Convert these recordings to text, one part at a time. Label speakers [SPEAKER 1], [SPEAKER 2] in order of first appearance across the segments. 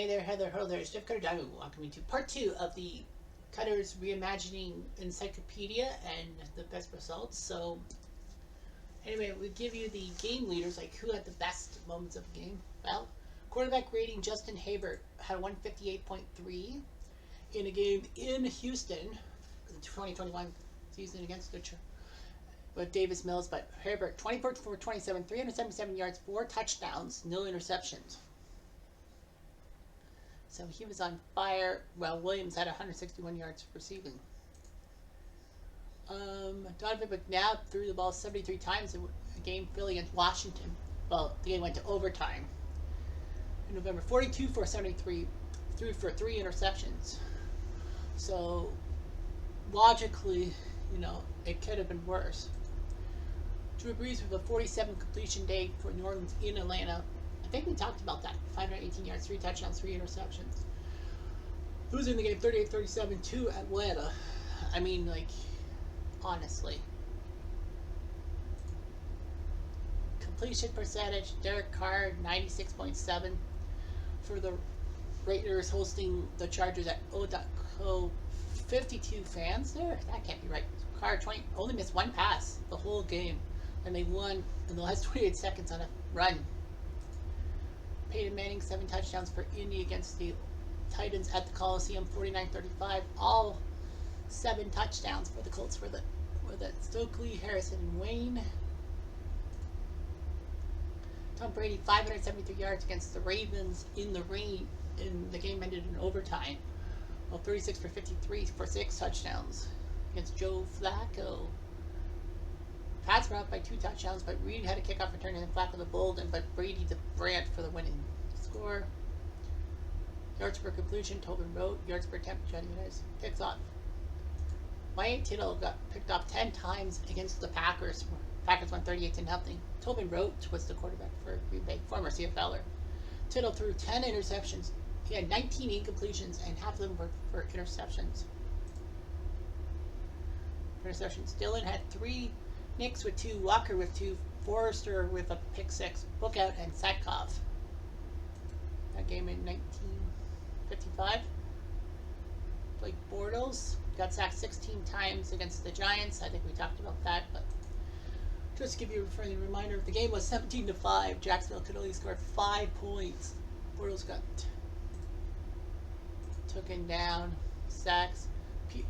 [SPEAKER 1] Hey there, Heather, hello there, it's Jeff Cutter Diamond. Welcome to part 2 of the Cutter's Reimagining Encyclopedia and the best results. So, anyway, we give you the game leaders, like who had the best moments of the game. Well, quarterback rating Justin Herbert had 158.3 in a game in Houston, the 2021 season against the with Davis Mills. But Herbert, 24 for 27, 377 yards, 4 touchdowns, no interceptions. So he was on fire. Well, Williams had 161 yards receiving. Donovan McNabb threw the ball 73 times in a game Philly against Washington. Well, the game went to overtime. In November, 42 for 73, threw for 3 interceptions. So, logically, it could have been worse. Drew Brees with a 47 completion day for New Orleans in Atlanta. I think we talked about that. 518 yards, 3 touchdowns, 3 interceptions. Losing the game 38-37 to Atlanta. I mean, honestly. Completion percentage, Derek Carr, 96.7 for the Raiders hosting the Chargers at O.co. 52 fans there? That can't be right. Carr only missed 1 pass the whole game. And they won in the last 28 seconds on a run. Peyton Manning, 7 touchdowns for Indy against the Titans at the Coliseum, 49-35. All 7 touchdowns for the Colts for the Stokely, Harrison, and Wayne. Tom Brady, 573 yards against the Ravens in the rain. The game ended in overtime. Well, 36 for 53 for 6 touchdowns against Joe Flacco. Pats were up by 2 touchdowns, but Reed had a kickoff return and Flacco the Bolden, but Brady the Brant for the winning score. Yards per completion, Tobin wrote. Yards per attempt, Johnny Unitas picks off. Wyatt Tittle got picked off 10 times against the Packers. Packers won 38-0. Tobin wrote was the quarterback for Green Bay, former CFLer. Tittle threw 10 interceptions. He had 19 incompletions, and half of them were for interceptions. Dylan had 3. Nix with 2, Walker with 2, Forrester with a pick 6, Bookout, and Satkov. That game in 1955. Blake Bortles got sacked 16 times against the Giants. I think we talked about that, but just to give you a friendly reminder, the game was 17-5. Jacksonville could only score 5 points. Bortles got taken down, sacks.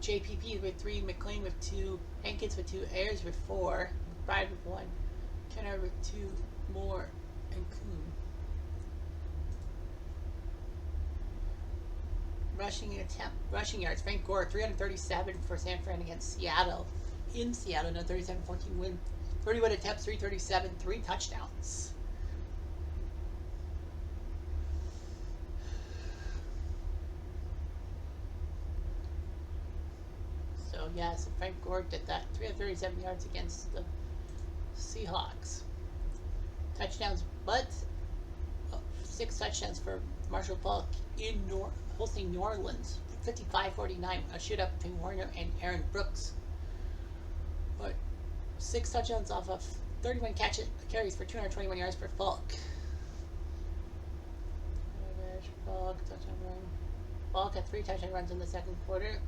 [SPEAKER 1] JPP with 3, McLean with 2, Hankins with 2, Ayers with 4, Bride with 1, Kenner with 2, Moore, and Kuhn. Rushing yards, Frank Gore, 337 for San Fran against Seattle. In Seattle, in a 37-14 win. 31 attempts, 337, 3 touchdowns. So Frank Gore did that. 337 yards against the Seahawks. Touchdowns, but 6 touchdowns for Marshall Faulk in hosting New Orleans. 55-49, a shootout between Warner and Aaron Brooks. But 6 touchdowns off of 31 carries for 221 yards for Faulk. Faulk had 3 touchdown runs in the second quarter,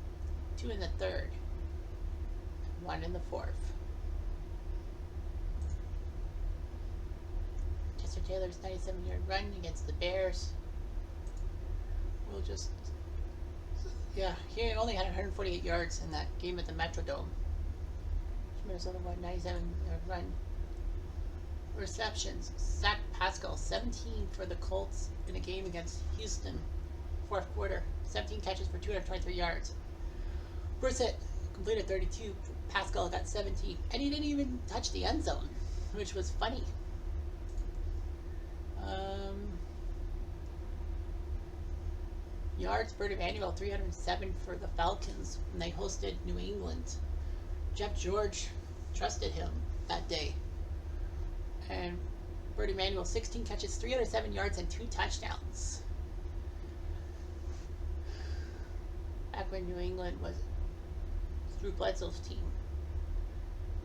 [SPEAKER 1] 2 in the third, 1 in the fourth. Chester Taylor's 97-yard run against the Bears. He only had 148 yards in that game at the Metrodome. Minnesota won 97-yard run. Receptions, Zach Pascal, 17 for the Colts in a game against Houston. Fourth quarter, 17 catches for 223 yards. Brissett completed 32. Pascal got 17. And he didn't even touch the end zone, which was funny. Yards, Bert Emanuel, 307 for the Falcons when they hosted New England. Jeff George trusted him that day. And Bert Emanuel, 16 catches, 307 yards, and 2 touchdowns. Back when New England was Drew Bledsoe's team.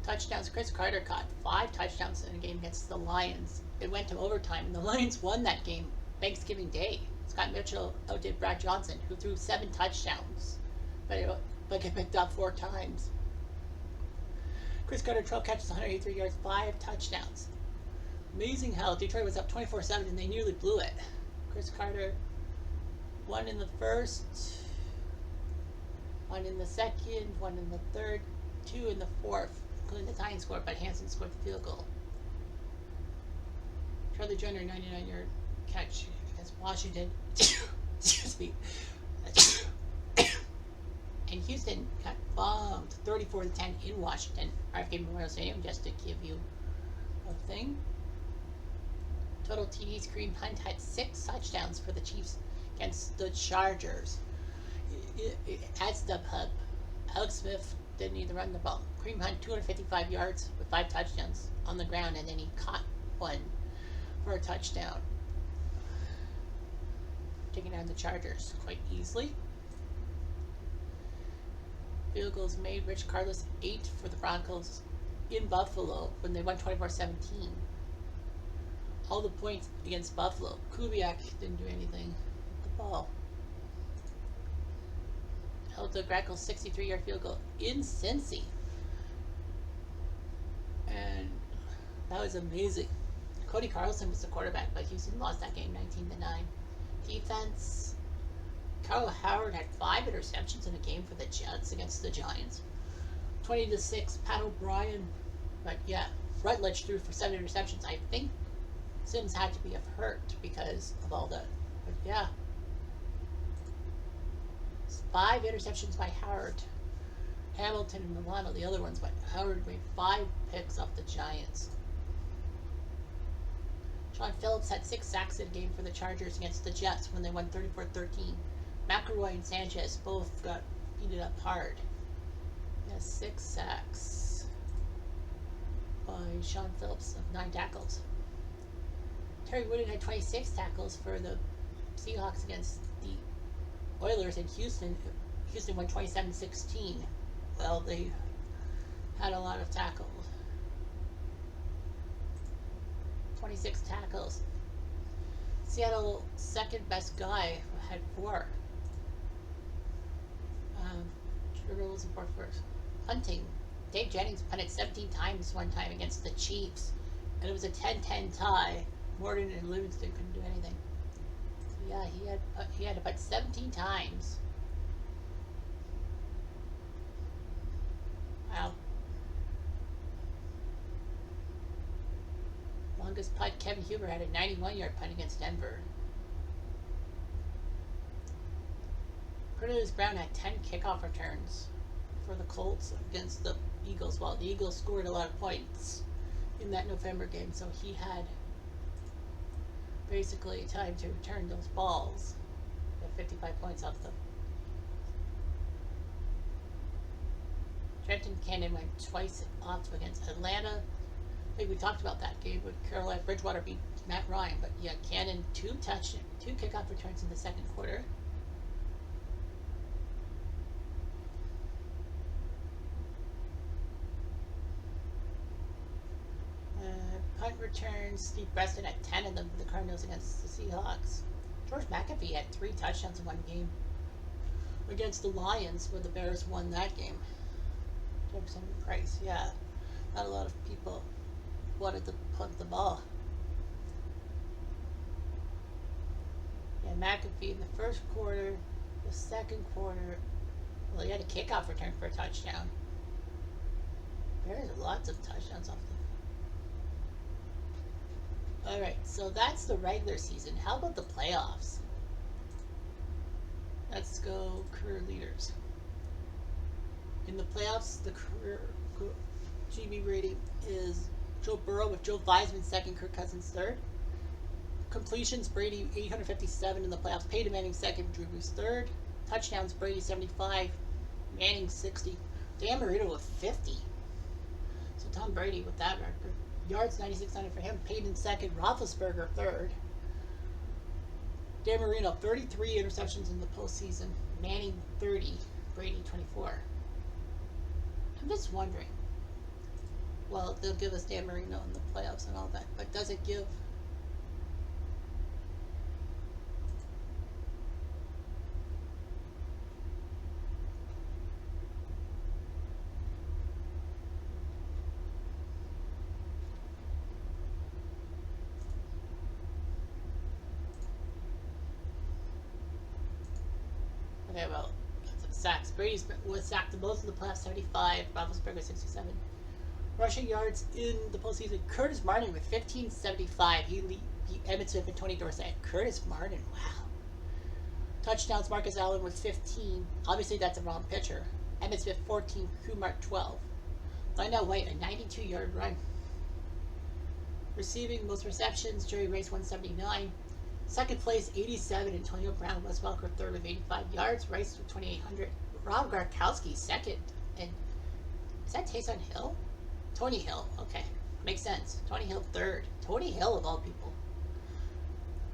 [SPEAKER 1] Touchdowns, Chris Carter caught 5 touchdowns in a game against the Lions. It went to overtime, and the Lions won that game Thanksgiving Day. Scott Mitchell outdid Brad Johnson, who threw 7 touchdowns, but get picked up 4 times. Chris Carter, 12 catches, 183 yards, 5 touchdowns. Amazing how Detroit was up 24-7 and they nearly blew it. Chris Carter, 1 in the first, 1 in the second, 1 in the third, 2 in the fourth, including the tying score, but Hansen scored the field goal. Charlie Joiner, 99-yard catch against Washington. Excuse me. And Houston got bombed 34-10 in Washington, RFK Memorial Stadium, just to give you a thing. Total TDs, Kareem Hunt had 6 touchdowns for the Chiefs against the Chargers. At StubHub, Alex Smith didn't even run the ball. Kareem Hunt, 255 yards with 5 touchdowns on the ground, and then he caught one for a touchdown, taking down the Chargers quite easily. Field goals made, Rich Carlos, 8 for the Broncos in Buffalo when they won 24-17. All the points against Buffalo. Kubiak didn't do anything with the ball. Eldo Grackel's 63-yard field goal in Cincy. And that was amazing. Cody Carlson was the quarterback, but Houston lost that game 19-9. Defense. Carl Howard had 5 interceptions in a game for the Jets against the Giants. 20-6, Pat O'Brien. But yeah, Rutledge threw for 7 interceptions. I think Sims had to be hurt because of all that. But yeah. 5 interceptions by Howard. Hamilton and Milano, the other ones, but Howard made 5 picks off the Giants. Sean Phillips had 6 sacks in a game for the Chargers against the Jets when they won 34-13. McElroy and Sanchez both got beaten up hard. He has 6 sacks by Sean Phillips of 9 tackles. Terry Wooden had 26 tackles for the Seahawks against the Oilers in Houston. Houston won 27-16. Well, they had a lot of tackles. 26 tackles. Seattle's second best guy had 4. Turtles and first. Hunting. Dave Jennings punted 17 times one time against the Chiefs, and it was a 10-10 tie. Morton and Livingston couldn't do anything. So yeah, he had to punt 17 times. Wow. Longest punt, Kevin Huber had a 91-yard punt against Denver. Cornelius Brown had 10 kickoff returns for the Colts against the Eagles. Well, the Eagles scored a lot of points in that November game, so he had basically time to return those balls. Got 55 points off them. Trenton Cannon went twice off against Atlanta. I think we talked about that game with Carolina. Bridgewater beat Matt Ryan, but yeah, Cannon 2 kickoff returns in the second quarter. Punt returns, Steve Preston had 10 of them for the Cardinals against the Seahawks. George McAfee had 3 touchdowns in one game against the Lions, where the Bears won that game. Jefferson Price, yeah. Not a lot of people wanted to punt the ball. Yeah, McAfee in the first quarter, the second quarter, well, he had a kickoff return for a touchdown. Bears had lots of touchdowns off the. Alright, so that's the regular season. How about the playoffs? Let's go career leaders. In the playoffs, the career GB rating is Joe Burrow with Joe Theismann second, Kirk Cousins third. Completions, Brady 857 in the playoffs. Peyton Manning second, Drew Brees third. Touchdowns, Brady 75, Manning 60. Dan Marino with 50. So Tom Brady with that record. Yards 9600 for him. Peyton second, Roethlisberger third. Dan Marino 33 interceptions in the postseason. Manning 30, Brady 24. I'm just wondering. Well, they'll give us Dan Marino in the playoffs and all that, but does it give Okay, well, sacks. Brady was sacked the most in the playoffs, 75. Roethlisberger, 67. Rushing yards in the postseason. Curtis Martin with 1575. He beat Emmitt Smith and Tony Dorsett. Curtis Martin, wow. Touchdowns, Marcus Allen with 15. Obviously, that's a wrong pitcher. Emmitt Smith, 14. Kumar, 12. Lionel White, a 92-yard run. Receiving, most receptions, Jerry Rice, 179. Second place, 87. Antonio Brown. Wes Welker, third with 85 yards. Rice with 2,800. Rob Gronkowski, second. And is that Taysom Hill? Tony Hill, okay. Makes sense. Tony Hill, third. Tony Hill, of all people.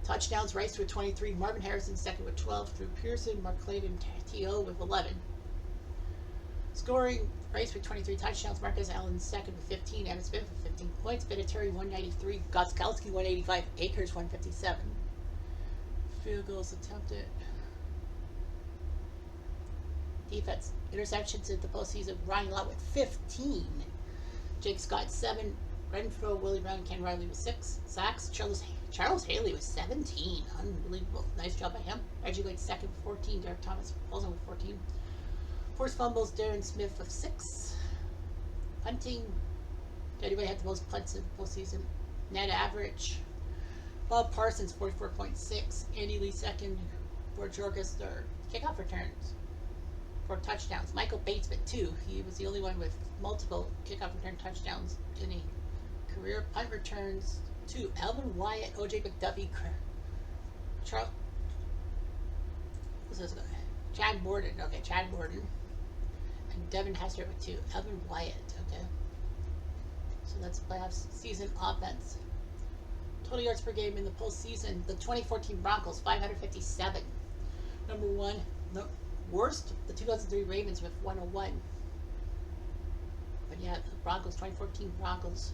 [SPEAKER 1] Touchdowns, Rice with 23. Marvin Harrison, second with 12. Drew Pearson, Mark Clayton, T.O. with 11. Scoring, Rice with 23 touchdowns. Marcus Allen, second with 15. Emmitt Smith with 15 points. Vinatieri, 193. Gostkowski, 185. Akers, 157. Field goals attempted. Defense, interceptions in the postseason. Ryan Lott with 15. Jake Scott, 7. Renfro, Willie Brown, Ken Riley with 6. Sacks, Charles Haley with 17. Unbelievable. Nice job by him. Reggie White, second with 14. Derek Thomas also with 14. Forced fumbles, Darren Smith with 6. Punting, anybody had the most punts in the postseason. Net average. Bob Parsons, 44.6. Andy Lee, second. George Jorges, third. Kickoff returns. 4 touchdowns. Michael Bates with 2. He was the only one with multiple kickoff return touchdowns in a career. Punt returns, 2. Alvin Wyatt, O.J. McDuffie, Charles. What's this guy? Chad Borden. Okay, Chad Borden. And Devin Hester with 2. Alvin Wyatt. Okay. So that's playoffs season offense. Total yards per game in the postseason. The 2014 Broncos, 557. Number 1. No. Worst, the 2003 Ravens with 101. But yeah, the Broncos, 2014 Broncos.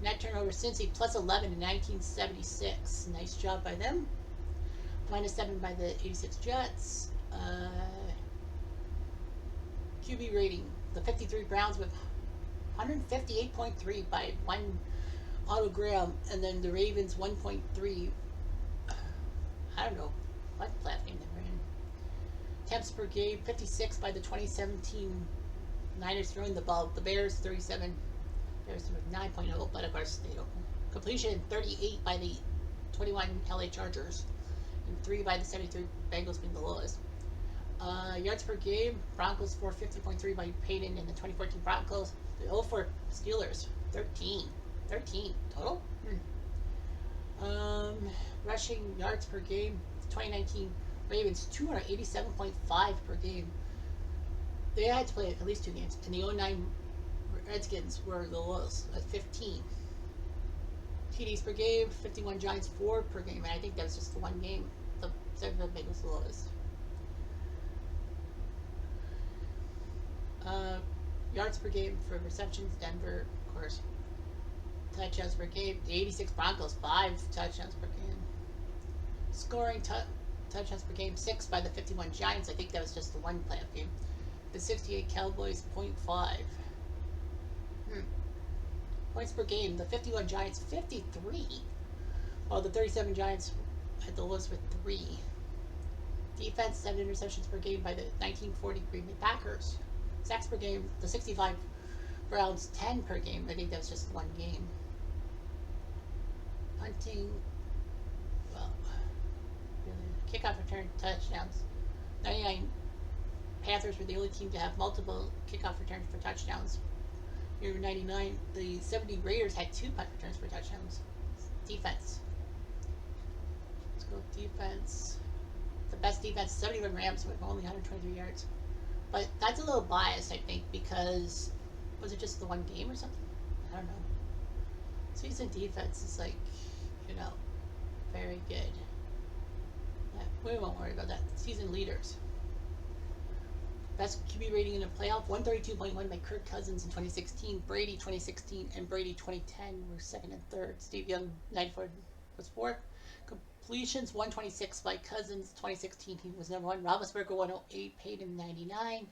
[SPEAKER 1] Net turnover, Cincy, plus 11 in 1976. Nice job by them. Minus 7 by the 86 Jets. QB rating, the 53 Browns with 158.3 by 1 Otto Graham. And then the Ravens, 1.3. I don't know what playoff game they were in. Attempts per game, 56 by the 2017 Niners throwing the ball. The Bears, 37. Bears with 9.0, but of course they don't. Completion, 38 by the 21 LA Chargers. And 3 by the 73 Bengals being the lowest. Yards per game, Broncos, 450.3 by Peyton and the 2014 Broncos. The 0-4 Steelers, 13. 13 total? Rushing yards per game, 2019 Ravens, 287.5 per game. They had to play at least 2 games. And the 09 Redskins were the lowest at 15. TDs per game, 51 Giants, 4 per game. And I think that was just the one game. The second Bengals the lowest. Yards per game for receptions, Denver, of course. Touchdowns per game, the 86 Broncos, 5 touchdowns per game. Scoring touchdowns per game, 6 by the 51 Giants. I think that was just the one playoff game. The 68 Cowboys, 0.5. Points per game, the 51 Giants, 53. While the 37 Giants had the lowest with 3. Defense, 7 interceptions per game by the 1940 Green Bay Packers. Sacks per game, the 65 Browns, 10 per game. I think that was just one game. Punting, well, really, kickoff return touchdowns. 99 Panthers were the only team to have multiple kickoff returns for touchdowns. Year 99, the 70 Raiders had 2 punt returns for touchdowns. Defense. Let's go defense. The best defense, 71 Rams with only 123 yards. But that's a little biased, I think, because was it just the one game or something? I don't know. Season defense is like, you know, very good. Yeah, we won't worry about that. Season leaders. Best QB rating in a playoff, 132.1 by Kirk Cousins in 2016, Brady 2016, and Brady 2010 were second and third. Steve Young, 94, was fourth. Completions, 126 by Cousins, 2016, he was number 1. Roethlisberger, 108, Peyton, 99.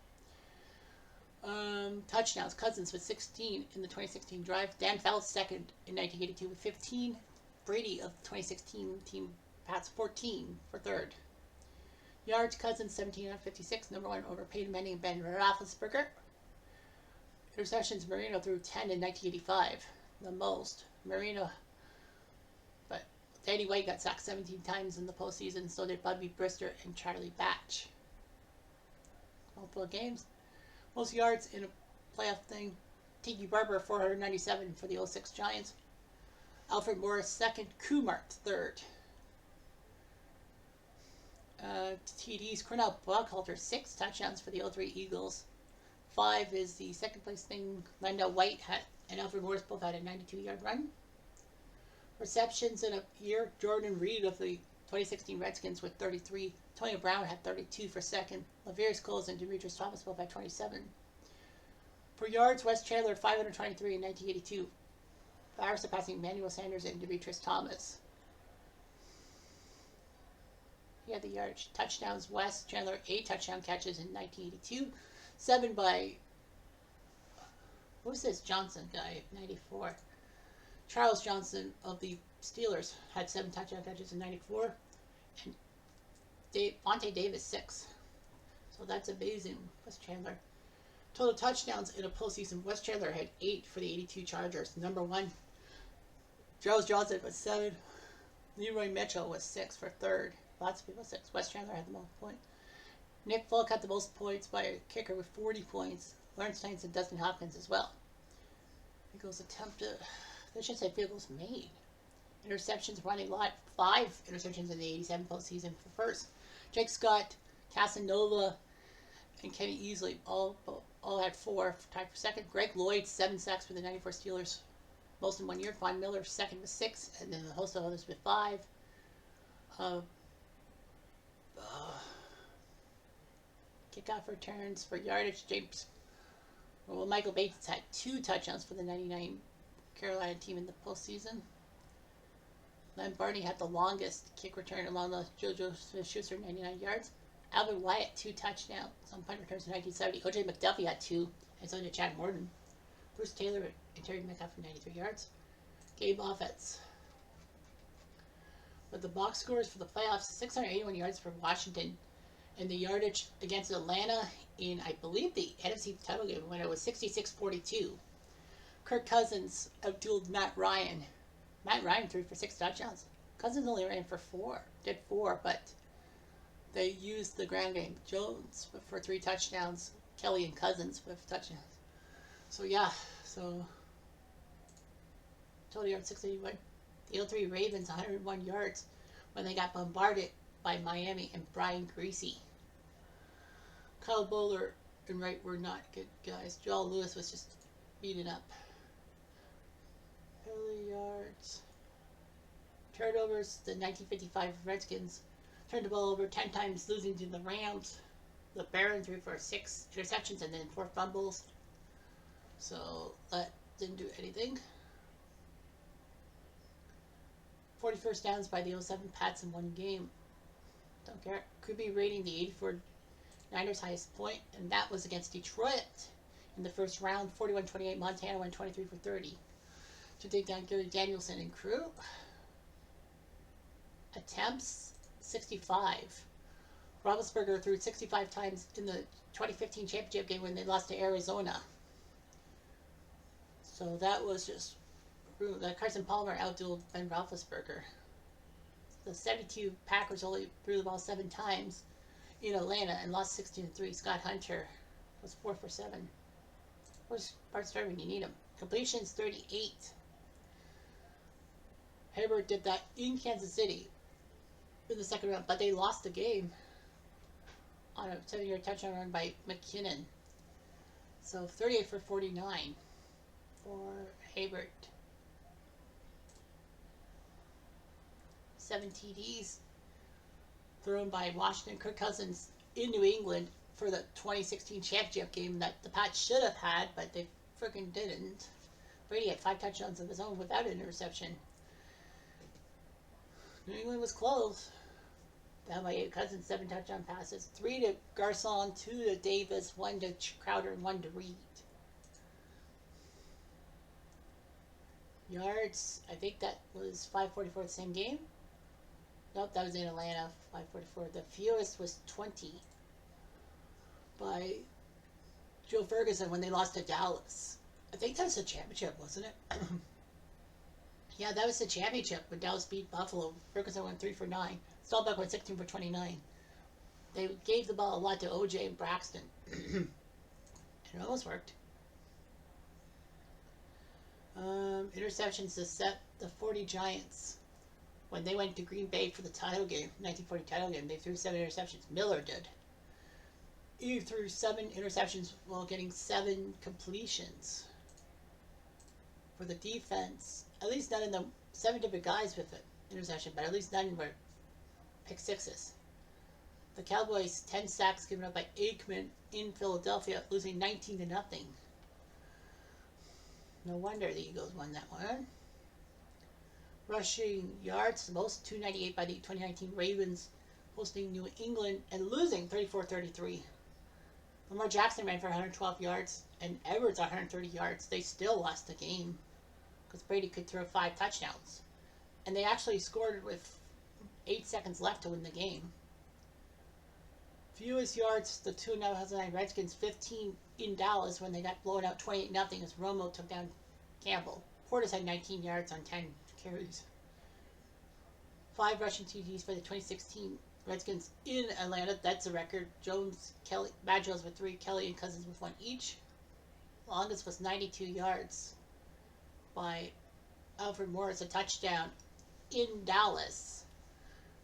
[SPEAKER 1] Touchdowns, Cousins with 16 in the 2016 drive. Dan Fouts, second in 1982 with 15. Brady of the 2016 team, Pats, 14 for third. Yards, Cousins 17 out of 56. Number 1 over Peyton Manning and Ben Roethlisberger. Interceptions, Marino threw 10 in 1985. The most. Marino. But Danny White got sacked 17 times in the postseason. So did Bubby Brister and Charlie Batch. Multiple games. Most yards in a playoff thing. Tiki Barber 497 for the 06 Giants. Alfred Morris second. Kumar third. TDs. Cornell Buckhalter 6 touchdowns for the 03 Eagles. 5 is the second place thing. Lendell White and Alfred Morris both had a 92-yard run. Receptions in a year. Jordan Reed of the 2016 Redskins with 33. Antonio Brown had 32 for second. Laverius Coles and Demetrius Thomas both had 27. For yards, Wes Chandler 523 in 1982. Far surpassing Emmanuel Sanders and Demetrius Thomas. He had the yardage. Touchdowns, Wes Chandler 8 touchdown catches in 1982. 7 by, what was this Johnson guy, 94? Charles Johnson of the Steelers had 7 touchdown catches in 94. And Vontae Davis 6. So that's amazing, Wes Chandler. Total touchdowns in a postseason, Wes Chandler had 8 for the 82 Chargers. Number 1, Charles Johnson was 7. Leroy Mitchell was 6 for third. Lots of people 6. Wes Chandler had the most points. Nick Folk had the most points by a kicker with 40 points. Lawrence Tynes and Dustin Hopkins as well. Field goals attempted. They should say field goals made. Interceptions running live. 5 interceptions in the 87 postseason for first. Jake Scott, Casanova, and Kenny Easley all had 4, tied for second. Greg Lloyd 7 sacks for the 94 Steelers, most in 1 year. Von Miller second with 6, and then the host of others with 5. Kickoff returns for yardage. Michael Bates had 2 touchdowns for the 99 Carolina team in the postseason. Len Barney had the longest kick return along the JoJo Smith-Schuster 99 yards. Alvin Wyatt 2 touchdowns on punt returns in 1970. O.J. McDuffie had 2, and so did Chad Morton. Bruce Taylor and Terry Metcalf for 93 yards. Gabe Offense. But the box scores for the playoffs: 681 yards for Washington, and the yardage against Atlanta in, I believe, the NFC title game when it was 66-42. Kirk Cousins outdueled Matt Ryan. Matt Ryan threw for 6 touchdowns. Cousins only ran for 4, but they used the ground game. Jones for 3 touchdowns. Kelly and Cousins with touchdowns. So yeah, total yards 681. The 03 Ravens 101 yards when they got bombarded by Miami and Brian Greasy. Kyle Bowler and Wright were not good guys. Joel Lewis was just beaten up. Early yards. Turnovers. The 1955 Redskins turned the ball over 10 times, losing to the Rams. The Barons threw for 6 interceptions and then 4 fumbles. So that didn't do anything. 40 first downs by the 07 Pats in 1 game. Don't care. Could be rating the 84 Niners highest point, and that was against Detroit in the first round. 41-28. Montana went 23 for 30 to take down Gary Danielson and crew. Attempts 65. Roethlisberger threw 65 times in the 2015 championship game when they lost to Arizona. So that was just Carson Palmer outdueled Ben Roethlisberger. The 72 Packers only threw the ball 7 times in Atlanta and lost 16-3. Scott Hunter was 4 for 7. Where's Bart Starr when you need him? Completions 38. Hayward did that in Kansas City in the second round, but they lost the game on a 7-yard touchdown run by McKinnon. So 38 for 49 for Hayward. 7 TDs thrown by Washington. Kirk Cousins in New England for the 2016 championship game that the Pats should have had, but they freaking didn't. Brady had 5 touchdowns of his own without an interception. New England was close. Down by 8. Cousins, 7 touchdown passes. 3 to Garcon, 2 to Davis, 1 to Crowder, and 1 to Reed. Yards, I think that was 544 the same game. Nope, that was in Atlanta, 544. The fewest was 20 by Joe Ferguson when they lost to Dallas. I think that was the championship, wasn't it? Yeah, that was the championship when Dallas beat Buffalo. Ferguson went 3 for 9. Staubach went 16 for 29. They gave the ball a lot to OJ and Braxton. It almost worked. Interceptions to set the 40 Giants. When they went to Green Bay for the title game, 1940 title game, they threw 7 interceptions. Miller did. He threw 7 interceptions while getting 7 completions. For the defense, at least none of them, 7 different guys with an interception, but at least none were pick sixes. The Cowboys, 10 sacks given up by Aikman in Philadelphia, losing 19-0. No wonder the Eagles won that one. Rushing yards, the most, 298 by the 2019 Ravens, hosting New England and losing 34-33. Lamar Jackson ran for 112 yards and Edwards 130 yards. They still lost the game because Brady could throw 5 touchdowns. And they actually scored with 8 seconds left to win the game. Fewest yards, the 2009 Redskins, 15 in Dallas when they got blown out 28-0 as Romo took down Campbell. Portis had 19 yards on 10 carries. 5 rushing TDs for the 2016 Redskins in Atlanta. That's a record. Jones, Kelly, Badgers with 3, Kelly and Cousins with 1 each. Longest was 92 yards by Alfred Morris, a touchdown in Dallas.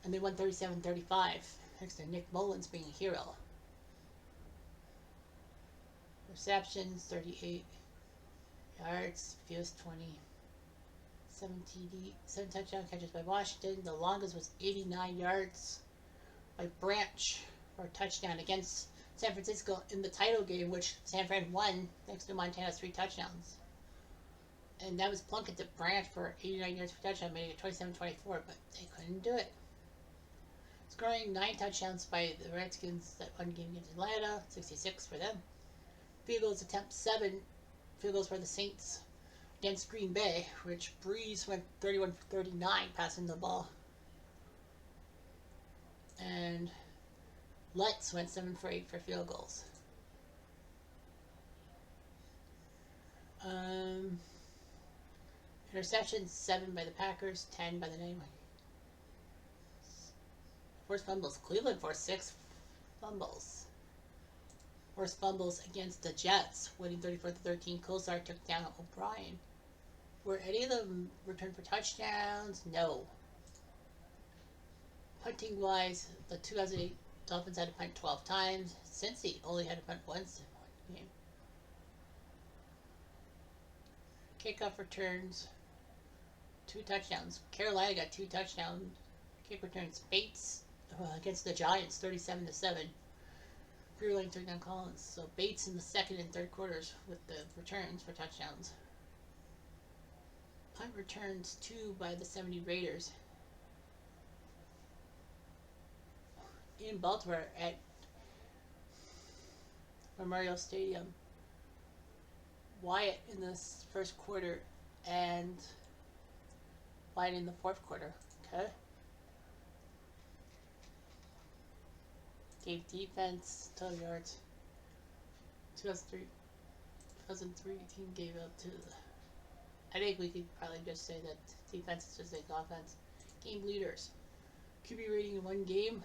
[SPEAKER 1] And they won 37-35, thanks to Nick Mullins being a hero. Receptions, 38 yards, fewest 20. 7 TD, 7 touchdown catches by Washington. The longest was 89 yards by Branch for a touchdown against San Francisco in the title game, which San Fran won thanks to Montana's 3 touchdowns. And that was Plunkett to Branch for 89 yards for touchdown, making it 27-24, but they couldn't do it. Scoring 9 touchdowns by the Redskins that one game against Atlanta, 66 for them. Field goals attempt 7 field goals for the Saints against Green Bay, which Breeze went 31 for 39 passing the ball. And Lutz went 7 for 8 for field goals. Interceptions, 7 by the Packers, 10 by the Niners. Forced fumbles, Cleveland forced 6 fumbles. Forced fumbles against the Jets, winning 34-13. Kosar took down O'Brien. Were any of them returned for touchdowns? No. Punting wise, the 2008 Dolphins had to punt 12 times. Cincy only had to punt once in one game. Kickoff returns, 2 touchdowns. Carolina got 2 touchdowns. Kick returns, Bates against the Giants, 37-7. Brewer took down Collins. So Bates in the second and third quarters with the returns for touchdowns. Punt returns 2 by the 70 Raiders. In Baltimore at Memorial Stadium. Wyatt in the first quarter and Wyatt in the fourth quarter. Okay. Gave defense total yards. 2003 team gave up to the. I think we could probably just say that defense is just like offense. Game leaders. QB rating in one game.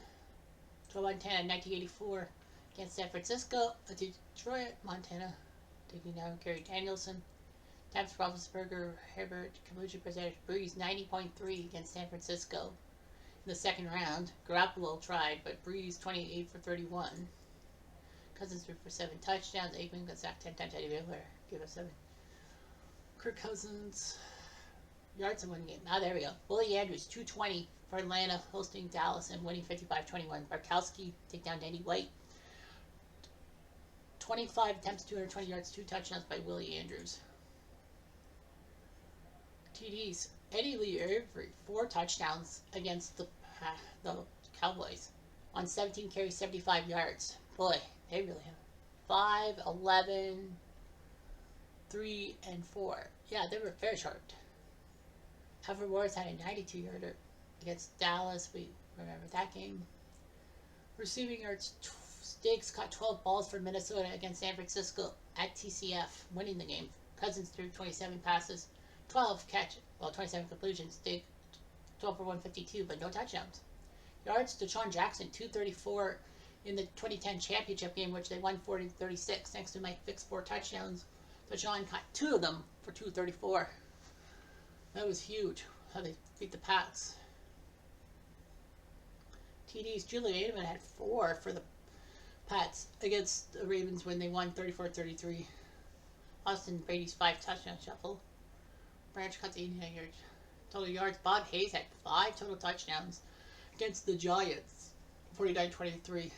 [SPEAKER 1] 12 Montana in 1984 against San Francisco. Detroit, Montana taking down Gary Danielson. Taps Roethlisberger, Herbert, Kamucha presented Breeze 90.3 against San Francisco. In the second round, Garoppolo tried, but Breeze 28 for 31. Cousins threw for 7 touchdowns. Aikman got sacked 10 times. Eddie Miller gave up 7. Kirk Cousins yards in one game. Ah, there we go. Willie Andrews 220 for Atlanta, hosting Dallas and winning 55-21. Barkowski take down Danny White. 25 attempts, 220 yards, 2 touchdowns by Willie Andrews. TDs. Eddie Lee Avery, 4 touchdowns against the Cowboys on 17 carries, 75 yards. Boy, they really have 5, 11, 3, and 4. Yeah, they were very short. Alfred Morris had a 92-yarder against Dallas. We remember that game. Receiving yards, Diggs caught 12 balls for Minnesota against San Francisco at TCF, winning the game. Cousins threw 27 passes, 27 completions. Diggs 12 for 152, but no touchdowns. Yards, Deshaun Jackson, 234 in the 2010 championship game, which they won 40-36, thanks to Mike Vick's 4 touchdowns. Deshaun caught 2 of them for 234. That was huge, how they beat the Pats. TDs, Julian Edelman had 4 for the Pats against the Ravens when they won 34-33. Austin Brady's 5 touchdown shuffle. Branch cuts 89 yards. Total yards, Bob Hayes had 5 total touchdowns against the Giants, 49-23.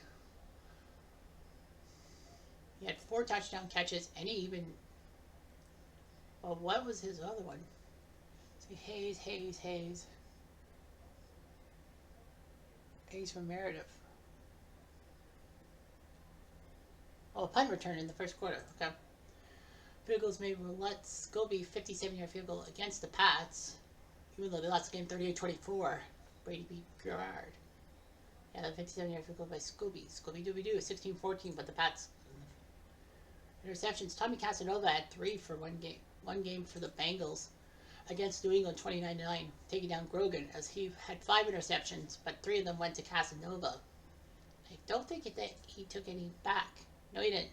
[SPEAKER 1] He had 4 touchdown catches, and he even... Well, what was his other one? See, Hayes. Hayes from Meredith. Oh, a punt return in the first quarter. Okay. Field goals made were Let's Go be 57-yard field goal against the Pats, even though they lost the game 38-24. Brady beat Gerard. Yeah, the 57-yard field goal by Scooby. Scooby-Dooby-Doo, 16-14, but the Pats. Interceptions. Tommy Casanova had 3 for one game for the Bengals against New England, 29-9, taking down Grogan, as he had 5 interceptions, but 3 of them went to Casanova. I don't think that he took any back. No, he didn't.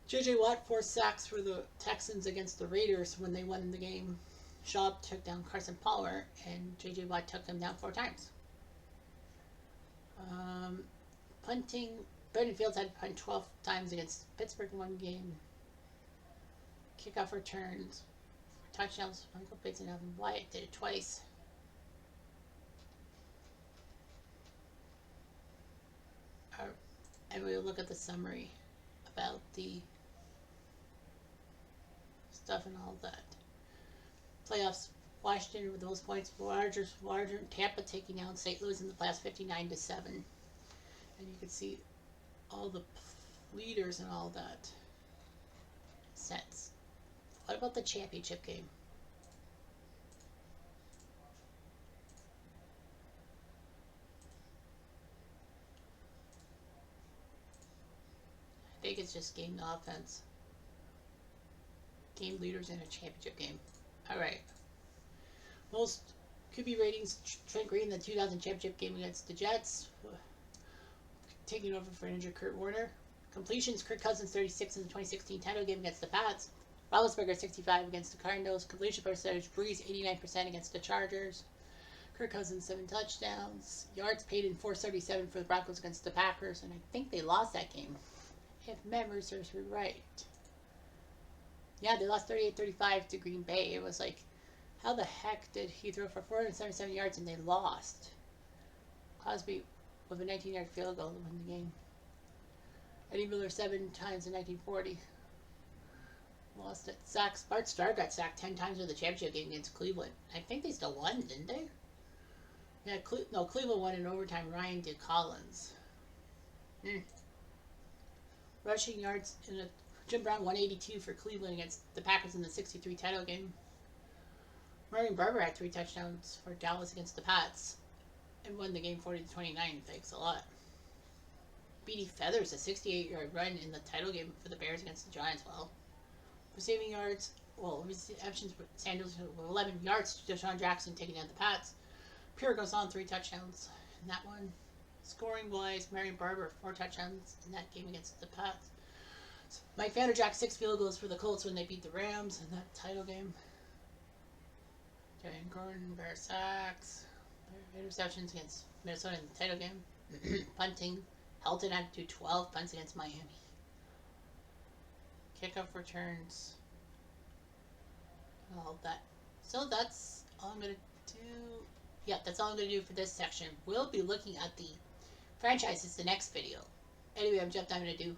[SPEAKER 1] J.J. Watt 4 sacks for the Texans against the Raiders when they won the game. Schaub took down Carson Palmer, and J.J. Watt took him down 4 times. Punting. Brandon Fields had to punt 12 times against Pittsburgh in one game. Kickoff returns. Touchdowns. Michael Pitts and Alvin Wyatt did it twice. And we'll look at the summary about the stuff and all that. Playoffs. Washington with the most points. Larger. Tampa taking down St. Louis in the playoffs 59-7. And you can see all the leaders and all that. Sets. What about the championship game? I think it's just game offense. Game leaders in a championship game. Alright. Most QB ratings, Trent Green, the 2000 championship game against the Jets. Taking over for injured Kurt Warner. Completions, Kirk Cousins 36 in the 2016 title game against the Pats. Roethlisberger 65 against the Cardinals. Completion percentage, Breeze 89% against the Chargers. Kirk Cousins 7 touchdowns. Yards paid in 437 for the Broncos against the Packers, and I think they lost that game, if memory serves me right. Yeah, they lost 38-35 to Green Bay. It was like, how the heck did he throw for 477 yards and they lost? Cosby with a 19-yard field goal to win the game. Eddie Miller 7 times in 1940. Lost it. Sacks. Bart Starr got sacked 10 times in the championship game against Cleveland. I think they still won, didn't they? Yeah, Cleveland won in overtime. Ryan did Collins. Rushing yards in a Jim Brown 182 for Cleveland against the Packers in the 63 title game. Marion Barber had 3 touchdowns for Dallas against the Pats and won the game 40-29. Thanks a lot. Beatty Feathers a 68-yard run in the title game for the Bears against the Giants. Well, receiving yards, receptions for Sanders 11 yards. Deshaun Jackson taking down the Pats. Pure goes on 3 touchdowns in that one. Scoring wise, Marion Barber 4 touchdowns in that game against the Pats. Mike Vanderjagt 6 field goals for the Colts when they beat the Rams in that title game. Jalen Gordon, Bear sacks, interceptions against Minnesota in the title game. Punting, Helton had to do 12 punts against Miami. Kickoff returns, all that. So that's all I'm going to do. Yeah, that's all I'm going to do for this section. We'll be looking at the franchises the next video. Anyway, I'm Jeff. I'm going to do